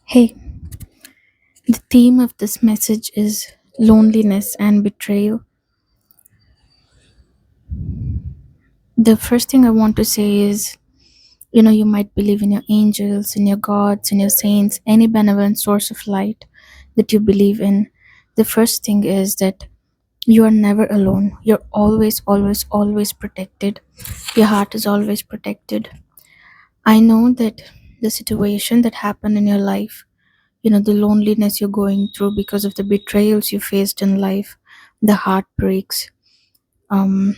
Hey, the theme of this message is loneliness and betrayal. The first thing I want to say is you might believe in your angels, in your gods, in your saints, any benevolent source of light that you believe in. The first thing is that you are never alone. You're always, always, always protected. Your heart is always protected. I know that the situation that happened in your life, the loneliness you're going through because of the betrayals you faced in life, the heartbreaks, um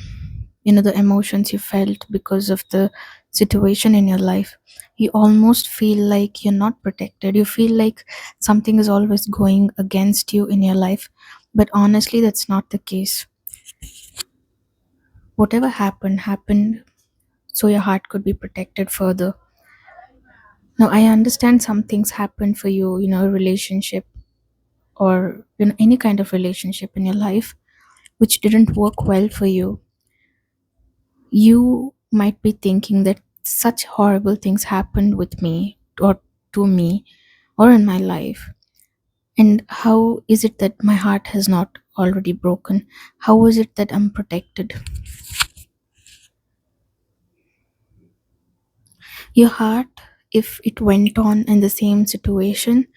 the emotions you felt because of the situation in your life. You almost feel like you're not protected. You feel like something is always going against you in your life, but honestly that's not the case. Whatever happened so your heart could be protected further. Now I understand some things happened for you, a relationship, or any kind of relationship in your life which didn't work well for you. You might be thinking that such horrible things happened with me, or to me, or in my life. And how is it that my heart has not already broken? How is it that I'm protected? Your heart, if it went on in the same situation,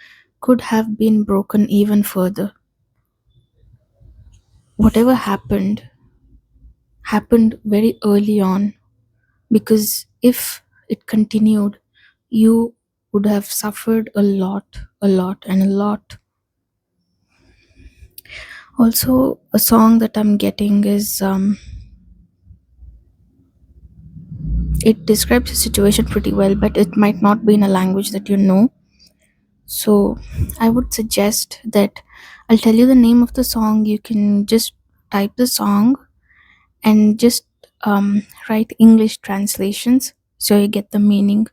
could have been broken even further. Whatever happened very early on, because if it continued, you would have suffered a lot, and a lot. Also, a song that I'm getting is it describes the situation pretty well, but it might not be in a language that you know. So, I would suggest that I'll tell you the name of the song. You can just type the song and just write English translations so you get the meaning.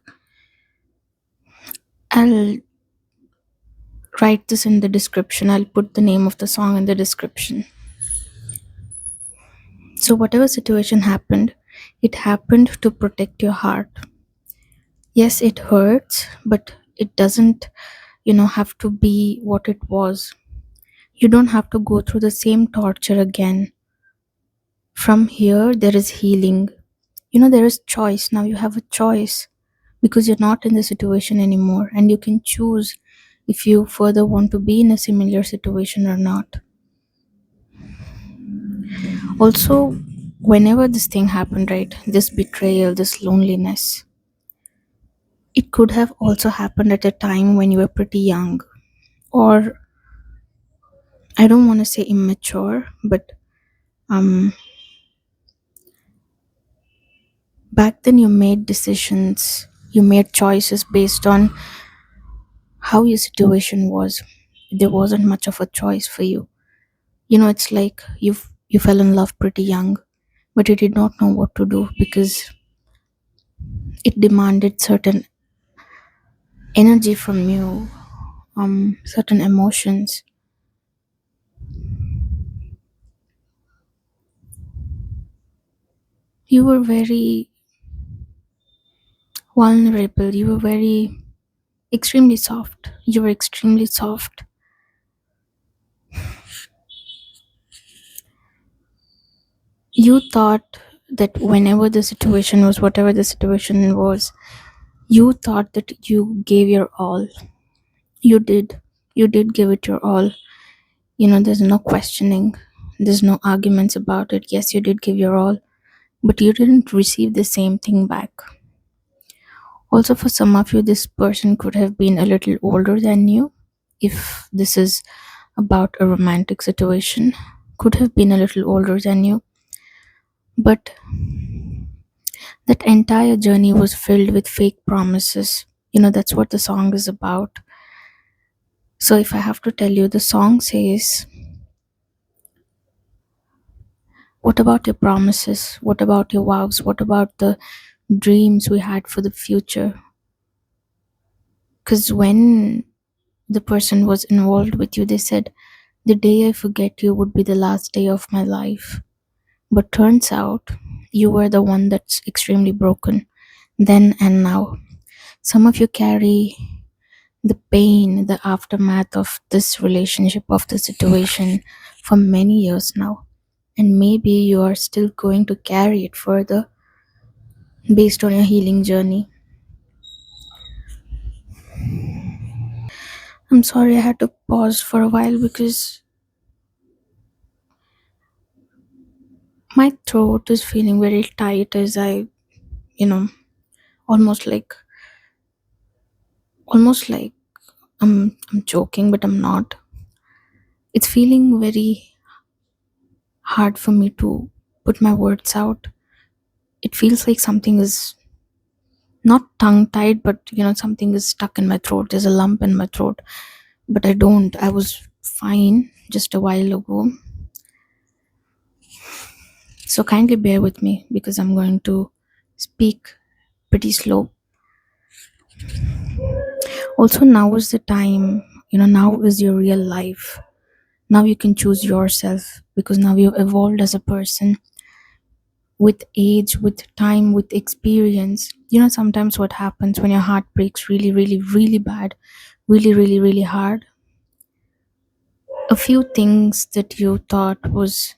I'll write this in the description. I'll put the name of the song in the description. So, whatever situation happened, it happened to protect your heart. Yes, it hurts, but it doesn't, have to be what it was. You don't have to go through the same torture again. From here, there is healing. There is choice. Now you have a choice because you're not in the situation anymore, and you can choose if you further want to be in a similar situation or not. Also, whenever this thing happened, right, this betrayal, this loneliness, it could have also happened at a time when you were pretty young, or I don't want to say immature, but um back then you made decisions, you made choices based on how your situation was. There wasn't much of a choice for you. It's like you fell in love pretty young, but you did not know what to do because it demanded certain energy from you, certain emotions. You were very vulnerable. You were very extremely soft. You were extremely soft. You thought that whenever the situation was, whatever the situation was, you thought that you gave your all. You did give it your all. There's no questioning, there's no arguments about it. Yes, you did give your all, but you didn't receive the same thing back. Also, for some of you, this person could have been a little older than you. If this is about a romantic situation, could have been a little older than you, but that entire journey was filled with fake promises. That's what the song is about. So if I have to tell you, the song says, what about your promises? What about your vows? What about the dreams we had for the future? Because when the person was involved with you, they said, the day I forget you would be the last day of my life. But turns out you were the one that's extremely broken then and now. Some of you carry the pain, the aftermath of this relationship, of the situation for many years now. And maybe you are still going to carry it further based on your healing journey. I'm sorry I had to pause for a while because my throat is feeling very tight as I, you know, almost like almost like I'm joking, but I'm not. It's feeling very hard for me to put my words out. It feels like something is not tongue tied, but something is stuck in my throat. There's a lump in my throat, but I was fine just a while ago. So kindly bear with me because I'm going to speak pretty slow. Also, now is the time, now is your real life. Now you can choose yourself because now you've evolved as a person with age, with time, with experience. Sometimes what happens when your heart breaks really, really, really bad, really, really, really hard. A few things that you thought was,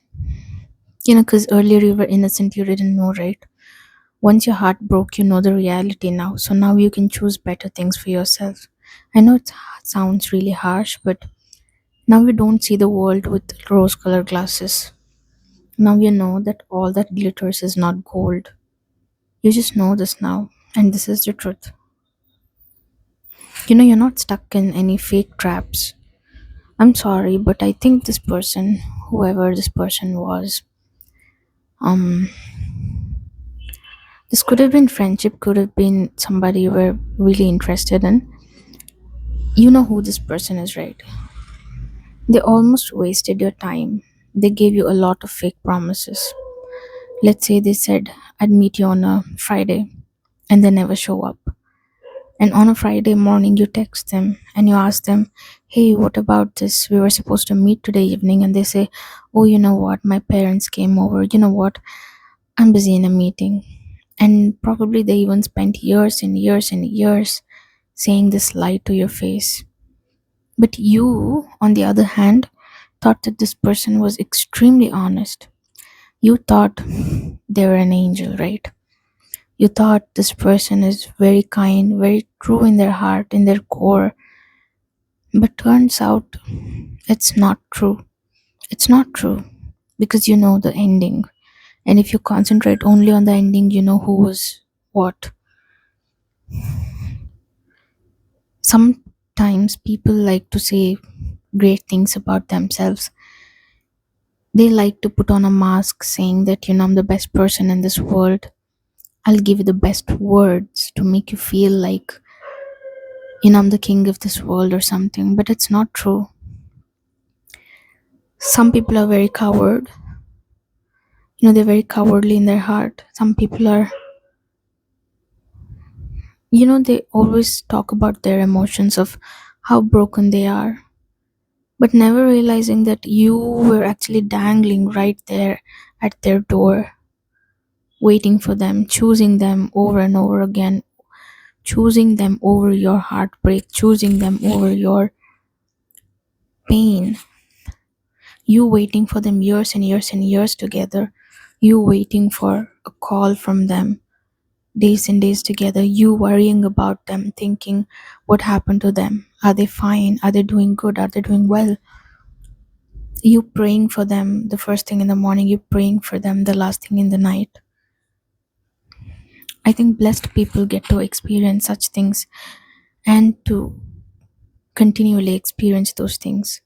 because earlier you were innocent, you didn't know, right? Once your heart broke, you know the reality now. So now you can choose better things for yourself. I know it sounds really harsh, but now you don't see the world with rose colored glasses. Now you know that all that glitters is not gold. You just know this now, and this is the truth. You're not stuck in any fake traps. I'm sorry, but I think this person, whoever this person was, um, this could have been friendship, could have been somebody you were really interested in. You know who this person is, right? They almost wasted your time. They gave you a lot of fake promises. Let's say they said, I'd meet you on a Friday, and they never show up. And on a Friday morning, you text them and you ask them, hey, what about this? We were supposed to meet today evening. And they say, oh, you know what? My parents came over. You know what? I'm busy in a meeting. And probably they even spent years and years and years saying this lie to your face. But you, on the other hand, thought that this person was extremely honest. You thought they were an angel, right? You thought this person is very kind, very true in their heart, in their core. But turns out it's not true. It's not true because you know the ending. And if you concentrate only on the ending, you know who was what. Sometimes people like to say great things about themselves. They like to put on a mask saying that, I'm the best person in this world. I'll give you the best words to make you feel like, I'm the king of this world or something. But it's not true. Some people are very coward. They're very cowardly in their heart. Some people are, they always talk about their emotions of how broken they are, but never realizing that you were actually dangling right there at their door, waiting for them, choosing them over and over again, choosing them over your heartbreak, choosing them over your pain. You waiting for them years and years and years together. You waiting for a call from them, days and days together. You worrying about them, thinking what happened to them. Are they fine? Are they doing good? Are they doing well? You praying for them the first thing in the morning. You praying for them the last thing in the night. I think blessed people get to experience such things and to continually experience those things.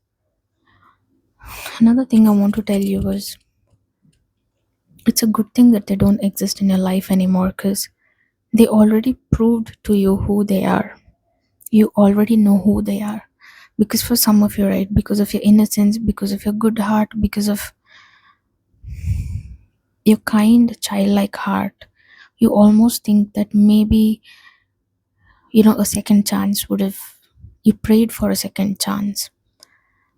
Another thing I want to tell you was it's a good thing that they don't exist in your life anymore because they already proved to you who they are. You already know who they are. Because for some of you, right, because of your innocence, because of your good heart, because of your kind, childlike heart, you almost think that maybe, a second chance would have, you prayed for a second chance.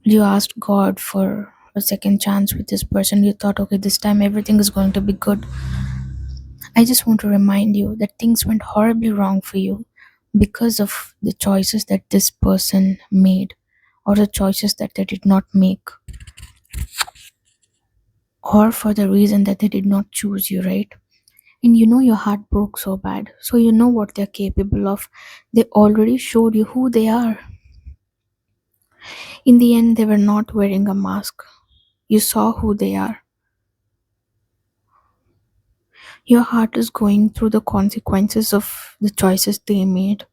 You asked God for a second chance with this person. You thought, okay, this time everything is going to be good. I just want to remind you that things went horribly wrong for you because of the choices that this person made, or the choices that they did not make, or for the reason that they did not choose you, right? And you know your heart broke so bad, so you know what they're capable of. They already showed you who they are. In the end, they were not wearing a mask. You saw who they are. Your heart is going through the consequences of the choices they made.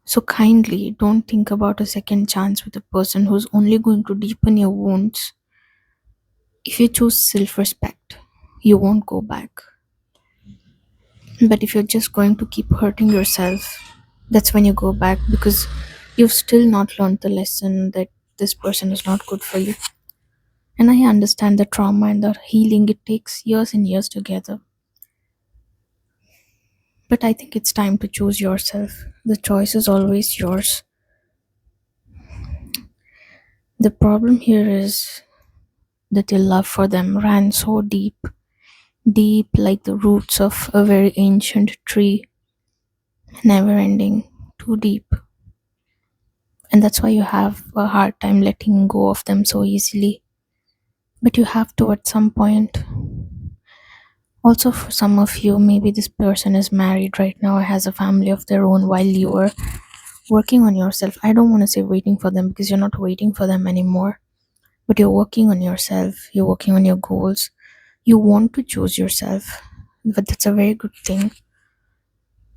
So kindly don't think about a second chance with a person who's only going to deepen your wounds. If you choose self respect, you won't go back. But if you're just going to keep hurting yourself, that's when you go back, because you've still not learned the lesson that this person is not good for you. And I understand the trauma and the healing, it takes years and years together. But I think it's time to choose yourself. The choice is always yours. The problem here is that your love for them ran so deep, deep like the roots of a very ancient tree, never ending, too deep. And that's why you have a hard time letting go of them so easily. But you have to at some point. Also, for some of you, maybe this person is married right now or has a family of their own while you were working on yourself. I don't want to say waiting for them, because you're not waiting for them anymore, but you're working on yourself, you're working on your goals. You want to choose yourself, but that's a very good thing.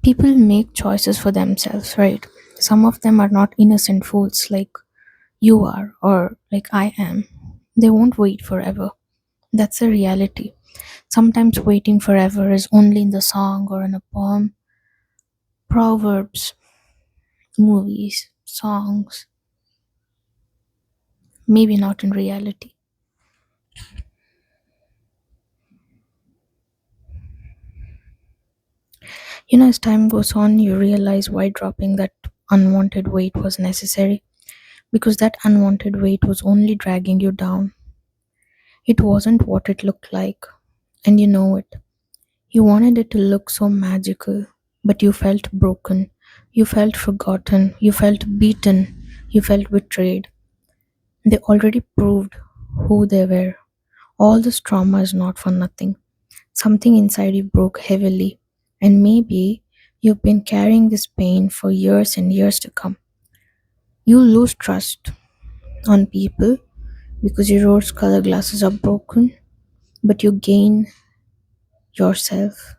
People make choices for themselves, right? Some of them are not innocent fools like you are or like I am. They won't wait forever. That's a reality. Sometimes waiting forever is only in the song or in a poem, proverbs, movies, songs, maybe not in reality. You know, as time goes on, you realize why dropping that unwanted weight was necessary, because that unwanted weight was only dragging you down. It wasn't what it looked like, and you know it. You wanted it to look so magical, but you felt broken. You felt forgotten. You felt beaten. You felt betrayed. They already proved who they were. All this trauma is not for nothing. Something inside you broke heavily, and maybe you've been carrying this pain for years and years to come. You lose trust on people because your rose colored glasses are broken, but you gain yourself.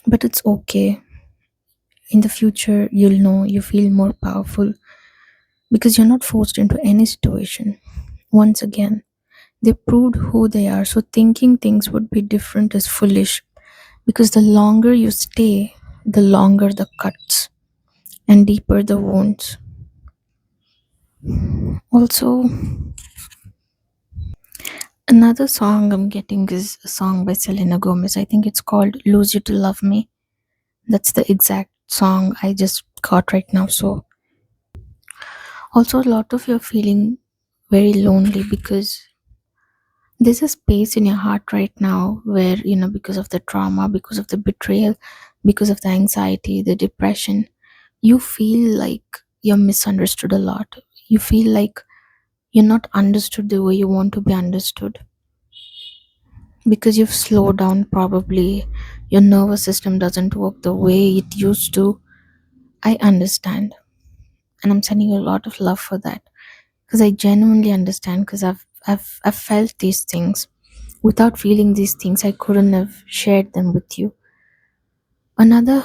But it's okay. In the future, you'll know you feel more powerful because you're not forced into any situation. Once again, they proved who they are, so thinking things would be different is foolish, because the longer you stay, the longer the cuts and deeper the wounds. Also, another song I'm getting is a song by Selena Gomez. I think it's called Lose You to Love Me. That's the exact song I just got right now. So, also, a lot of you are feeling very lonely because there's a space in your heart right now where, because of the trauma, because of the betrayal, because of the anxiety, the depression, you feel like you're misunderstood a lot. You feel like you're not understood the way you want to be understood, because you've slowed down, probably. Your nervous system doesn't work the way it used to. I understand. And I'm sending you a lot of love for that, because I genuinely understand, because I've felt these things. Without feeling these things, I couldn't have shared them with you. Another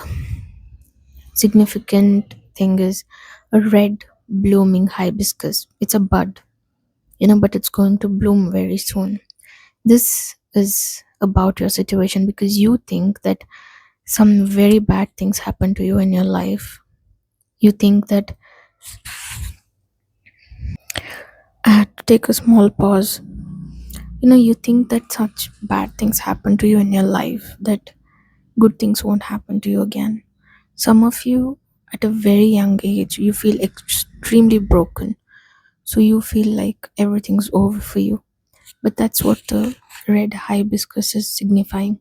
significant thing is a red blooming hibiscus. It's a bud, but it's going to bloom very soon. This is about your situation because you think that some very bad things happen to you in your life. You think that I had to take a small pause. You think that such bad things happen to you in your life, that good things won't happen to you again. Some of you, at a very young age, you feel extremely broken. So you feel like everything's over for you. But that's what the red hibiscus is signifying.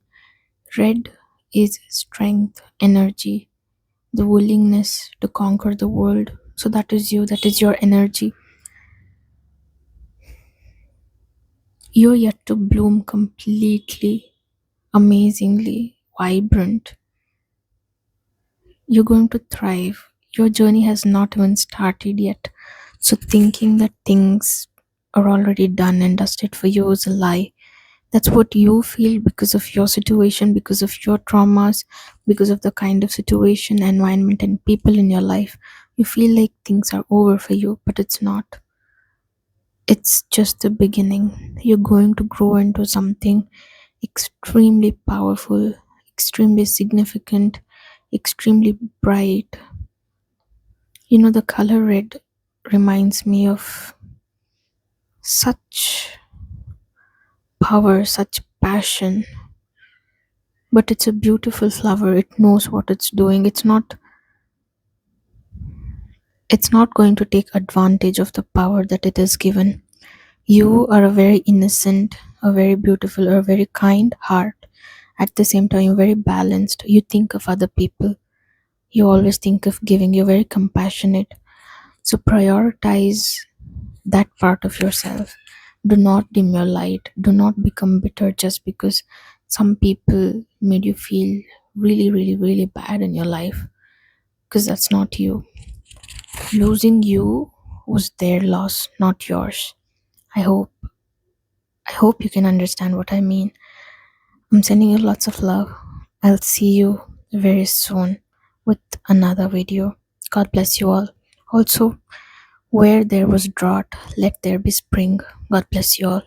Red is strength, energy, the willingness to conquer the world. So that is you, that is your energy. You're yet to bloom completely, amazingly, vibrant. You're going to thrive. Your journey has not even started yet. So thinking that things are already done and dusted for you is a lie. That's what you feel because of your situation, because of your traumas, because of the kind of situation, environment, and people in your life. You feel like things are over for you, but it's not. It's just the beginning. You're going to grow into something extremely powerful, extremely significant, extremely bright. You know, the color red reminds me of such power, such passion, but it's a beautiful flower. It knows what it's doing. It's not going to take advantage of the power that it is given. You are a very innocent, a very beautiful, or a very kind heart. At the same time, you're very balanced. You think of other people. You always think of giving. You're very compassionate. So prioritize that part of yourself. Do not dim your light. Do not become bitter just because some people made you feel really, really, really bad in your life. Because that's not you. Losing you was their loss, not yours. I hope I hope you can understand what I mean. I'm sending you lots of love. I'll see you very soon with another video. God bless you all. Also, where there was drought, let there be spring. God bless you all.